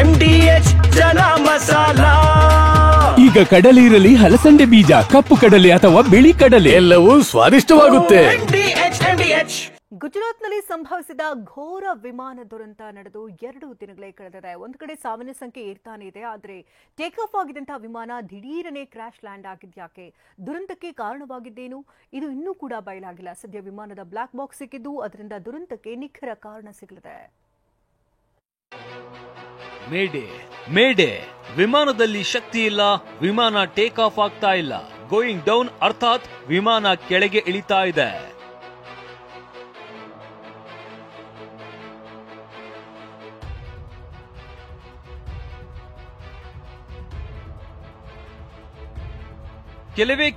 MDH chana masala. ಈಗ ಕಡಲೆ ಇರಲಿ, ಹಲಸಂಡೆ ಬೀಜ, ಕಪ್ಪು ಕಡಲೆ ಅಥವಾ ಬಿಳಿ ಕಡಲೆ, ಎಲ್ಲವೂ ಸ್ವಾದಿಷ್ಟವಾಗುತ್ತೆ. ಗುಜರಾತ್ನಲ್ಲಿ ಸಂಭವಿಸಿದ ಘೋರ ವಿಮಾನ ದುರಂತ ನಡೆದು 2 ದಿನಗಳೇ ಕಳೆದಿದೆ. ಒಂದು ಕಡೆ ಸಾವಿನ ಸಂಖ್ಯೆ ಏರ್ತಾನೆ ಇದೆ, ಆದರೆ ಟೇಕ್ ಆಫ್ ಆಗಿದ್ದಂತಹ ವಿಮಾನ ದಿಢೀರನೆ ಕ್ರಾಶ್ ಲ್ಯಾಂಡ್ ಆಗಿದ್ಯಾಕೆ, ದುರಂತಕ್ಕೆ ಕಾರಣವಾಗಿದ್ದೇನು, ಇದು ಇನ್ನೂ ಕೂಡ ಬಯಲಾಗಿಲ್ಲ. ಸದ್ಯ ವಿಮಾನದ ಬ್ಲಾಕ್ ಬಾಕ್ಸ್ ಸಿಕ್ಕಿದ್ದು ಅದರಿಂದ ದುರಂತಕ್ಕೆ ನಿಖರ ಕಾರಣ ಸಿಗಲಿದೆ. ಮೇಡೆ ಮೇಡೆ, ವಿಮಾನದಲ್ಲಿ ಶಕ್ತಿ ಇಲ್ಲ, ವಿಮಾನ ಟೇಕ್ ಆಫ್ ಆಗ್ತಾ ಇಲ್ಲ. ಗೋಯಿಂಗ್ ಡೌನ್ ಅರ್ಥಾತ್ ವಿಮಾನ ಕೆಳಗೆ ಇಳಿತಾ ಇದೆ.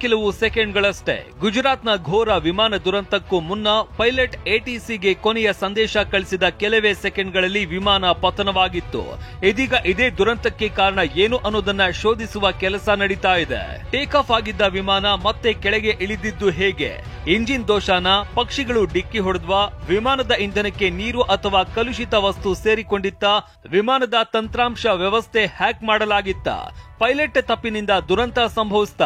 ಕೆಲವು ಸೆಕೆಂಡ್ಗಳಷ್ಟೇ ಗುಜರಾತ್ನ ಘೋರ ವಿಮಾನ ದುರಂತಕ್ಕೂ ಮುನ್ನ ಪೈಲಟ್ ಎಟಿಸಿಗೆ ಕೊನೆಯ ಸಂದೇಶ ಕಳಿಸಿದ ಕೆಲವೇ ಸೆಕೆಂಡ್ಗಳಲ್ಲಿ ವಿಮಾನ ಪತನವಾಗಿತ್ತು. ಇದೀಗ ಇದೇ ದುರಂತಕ್ಕೆ ಕಾರಣ ಏನು ಅನ್ನೋದನ್ನ ಶೋಧಿಸುವ ಕೆಲಸ ನಡೀತಾ ಇದೆ. ಟೇಕ್ ಆಫ್ ಆಗಿದ್ದ ವಿಮಾನ ಮತ್ತೆ ಕೆಳಗೆ ಇಳಿದಿದ್ದು ಹೇಗೆ? ಇಂಜಿನ್ ದೋಷಾನ, ಪಕ್ಷಿಗಳು ಡಿಕ್ಕಿ ಹೊಡೆದ್ವಾ, ವಿಮಾನದ ಇಂಧನಕ್ಕೆ ನೀರು ಅಥವಾ ಕಲುಷಿತ ವಸ್ತು ಸೇರಿಕೊಂಡಿತ್ತ, ವಿಮಾನದ ತಂತ್ರಾಂಶ ವ್ಯವಸ್ಥೆ ಹ್ಯಾಕ್ ಮಾಡಲಾಗಿತ್ತ, ಪೈಲಟ್ ತಪ್ಪಿನಿಂದ ದುರಂತ ಸಂಭವಿಸಿತ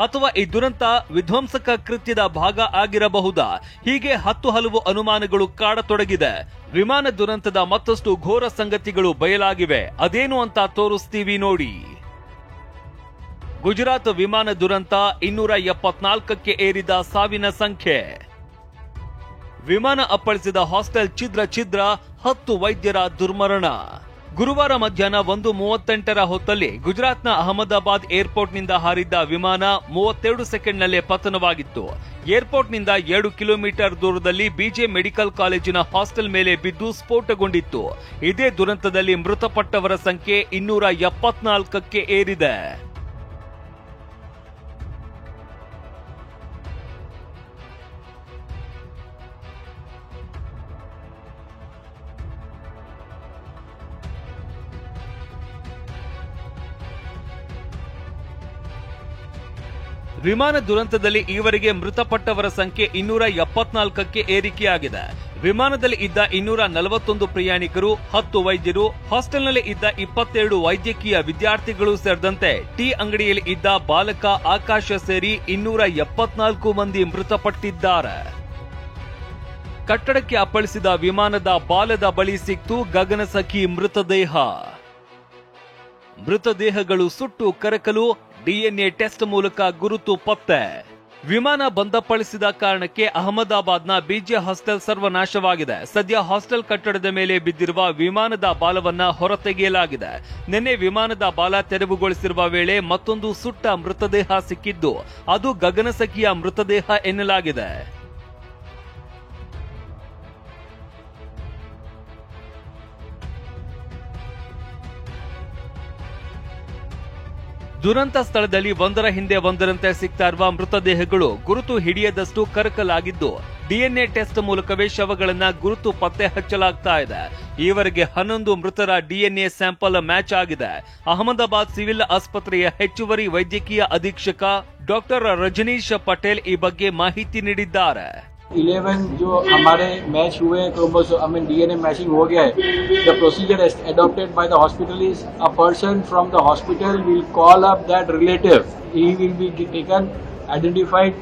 ಅಥವಾ ಈ ದುರಂತ ವಿಧ್ವಂಸಕ ಕೃತ್ಯದ ಭಾಗ ಆಗಿರಬಹುದಾ? ಹೀಗೆ ಹಲವು ಅನುಮಾನಗಳು ಕಾಡತೊಡಗಿದೆ. ವಿಮಾನ ದುರಂತದ ಮತ್ತಷ್ಟು ಘೋರ ಸಂಗತಿಗಳು ಬಯಲಾಗಿವೆ. ಅದೇನು ಅಂತ ತೋರಿಸ್ತೀವಿ ನೋಡಿ. ಗುಜರಾತ್ ವಿಮಾನ ದುರಂತ 274ಕ್ಕೆ ಏರಿದ ಸಾವಿನ ಸಂಖ್ಯೆ. ವಿಮಾನ ಅಪ್ಪಳಿಸಿದ ಹಾಸ್ಟೆಲ್ ಛಿದ್ರ 10 ವೈದ್ಯರ ದುರ್ಮರಣ. ಗುರುವಾರ ಮಧ್ಯಾಹ್ನ 1:38 ಹೊತ್ತಲ್ಲಿ ಗುಜರಾತ್ನ ಅಹಮದಾಬಾದ್ ಏರ್ಪೋರ್ಟ್ನಿಂದ ಹಾರಿದ್ದ ವಿಮಾನ 32 ಸೆಕೆಂಡ್ನಲ್ಲೇ ಪತನವಾಗಿತ್ತು. ಏರ್ಪೋರ್ಟ್ನಿಂದ 7 ಕಿಲೋಮೀಟರ್ ದೂರದಲ್ಲಿ ಬಿಜೆ ಮೆಡಿಕಲ್ ಕಾಲೇಜಿನ ಹಾಸ್ಟೆಲ್ ಮೇಲೆ ಬಿದ್ದು ಸ್ಫೋಟಗೊಂಡಿತ್ತು. ಇದೇ ದುರಂತದಲ್ಲಿ ಮೃತಪಟ್ಟವರ ಸಂಖ್ಯೆ 274ಕ್ಕೆ ಏರಿದೆ. ವಿಮಾನ ದುರಂತದಲ್ಲಿ ಈವರೆಗೆ ಮೃತಪಟ್ಟವರ ಸಂಖ್ಯೆ 274ಕ್ಕೆ ಏರಿಕೆಯಾಗಿದೆ. ವಿಮಾನದಲ್ಲಿ ಇದ್ದ 241 ಪ್ರಯಾಣಿಕರು, 10 ವೈದ್ಯರು, ಹಾಸ್ಟೆಲ್ನಲ್ಲಿ ಇದ್ದ 22 ವೈದ್ಯಕೀಯ ವಿದ್ಯಾರ್ಥಿಗಳು ಸೇರಿದಂತೆ ಟೀ ಅಂಗಡಿಯಲ್ಲಿ ಇದ್ದ ಬಾಲಕ ಆಕಾಶ ಸೇರಿ 274 ಮಂದಿ ಮೃತಪಟ್ಟಿದ್ದಾರೆ. ಕಟ್ಟಡಕ್ಕೆ ಅಪ್ಪಳಿಸಿದ ವಿಮಾನದ ಬಾಲದ ಬಳಿ ಸಿಕ್ತು ಗಗನಸಖಿ ಮೃತದೇಹ. ಮೃತದೇಹಗಳು ಸುಟ್ಟು ಕರಕಲು, ಡಿಎನ್ಎ ಟೆಸ್ಟ್ ಮೂಲಕ ಗುರುತು ಪತ್ತೆ. ವಿಮಾನ ಬಂದಪ್ಪಳಿಸಿದ ಕಾರಣಕ್ಕೆ ಅಹಮದಾಬಾದ್ನ ಬಿಜೆ ಹಾಸ್ಟೆಲ್ ಸರ್ವನಾಶವಾಗಿದೆ. ಸದ್ಯ ಹಾಸ್ಟೆಲ್ ಕಟ್ಟಡದ ಮೇಲೆ ಬಿದ್ದಿರುವ ವಿಮಾನದ ಬಾಲವನ್ನ ಹೊರತೆಗೆಯಲಾಗಿದೆ. ನಿನ್ನೆ ವಿಮಾನದ ಬಾಲ ತೆರವುಗೊಳಿಸಿರುವ ವೇಳೆ ಮತ್ತೊಂದು ಸುಟ್ಟ ಮೃತದೇಹ ಸಿಕ್ಕಿದ್ದು ಅದು ಗಗನಸಖಿಯ ಮೃತದೇಹ ಎನ್ನಲಾಗಿದೆ. ದುರಂತ ಸ್ಥಳದಲ್ಲಿ ಒಂದರ ಹಿಂದೆ ಒಂದರಂತೆ ಸಿಗ್ತಾ ಇರುವ ಮೃತದೇಹಗಳು ಗುರುತು ಹಿಡಿಯದಷ್ಟು ಕರಕಲಾಗಿದ್ದು ಡಿಎನ್ಎ ಟೆಸ್ಟ್ ಮೂಲಕವೇ ಶವಗಳನ್ನ ಗುರುತು ಪತ್ತೆ ಹಚ್ಚಲಾಗ್ತಾ ಇದೆ. ಈವರೆಗೆ 11 ಮೃತರ ಡಿಎನ್ಎ ಸ್ಯಾಂಪಲ್ ಮ್ಯಾಚ್ ಆಗಿದೆ. ಅಹಮದಾಬಾದ್ ಸಿವಿಲ್ ಆಸ್ಪತ್ರೆಯ ಹೆಚ್ಚುವರಿ ವೈದ್ಯಕೀಯ ಅಧೀಕ್ಷಕ ಡಾಕ್ಟರ್ ರಜನೀಶ್ ಪಟೇಲ್ ಈ ಬಗ್ಗೆ ಮಾಹಿತಿ ನೀಡಿದ್ದಾರೆ. 11 जो हमारे मैच हुए हैं क्रोमोसोम डीएनए मैचिंग हो गया है. The procedure is adopted by the hospital is a person from the hospital will call up that relative. He will be taken, identified,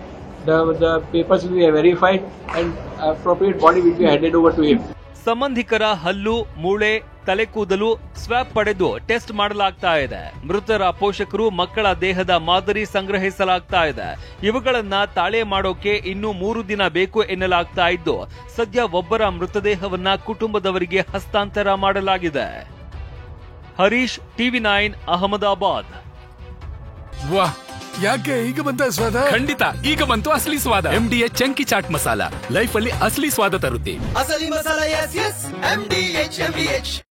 the papers will be verified and appropriate body will be handed over to him. ಸಂಬಂಧಿಕರ ಹಲ್ಲು, ಮೂಳೆ, ತಲೆ ಕೂದಲು swab ಪಡೆದು test ಮಾಡಲಾಗ್ತಾ ಇದೆ. ಮೃತರ ಪೋಷಕರು ಮಕ್ಕಳ ದೇಹದ ಮಾದರಿ ಸಂಗ್ರಹಿಸಲಾಗ್ತಾ ಇದೆ. ಇವುಗಳನ್ನ ತಾಳೆ ಮಾಡೋಕೆ ಇನ್ನೂ 3 ದಿನ ಬೇಕು ಎನ್ನಲಾಗ್ತಾ ಇದ್ದು ಸದ್ಯ ಒಬ್ಬರ ಮೃತದೇಹವನ್ನ ಕುಟುಂಬದವರಿಗೆ ಹಸ್ತಾಂತರ ಮಾಡಲಾಗಿದೆ. ಹರೀಶ್, ಟಿವಿ9 ಅಹಮದಾಬಾದ್. ವಾಹ್, ಯಾಕೆ ಈಗ ಬಂತ ಸ್ವಾದ? ಖಂಡಿತ ಈಗ ಬಂತು ಅಸಲಿ ಸ್ವಾದ. MDH chunky chaat masala life ಅಲ್ಲಿ ಅಸಲಿ ಸ್ವಾದ ತರುತ್ತೆ. ಅಸಲಿ ಮಸಾಲ, ಎಸ್ ಎಸ್ MDH.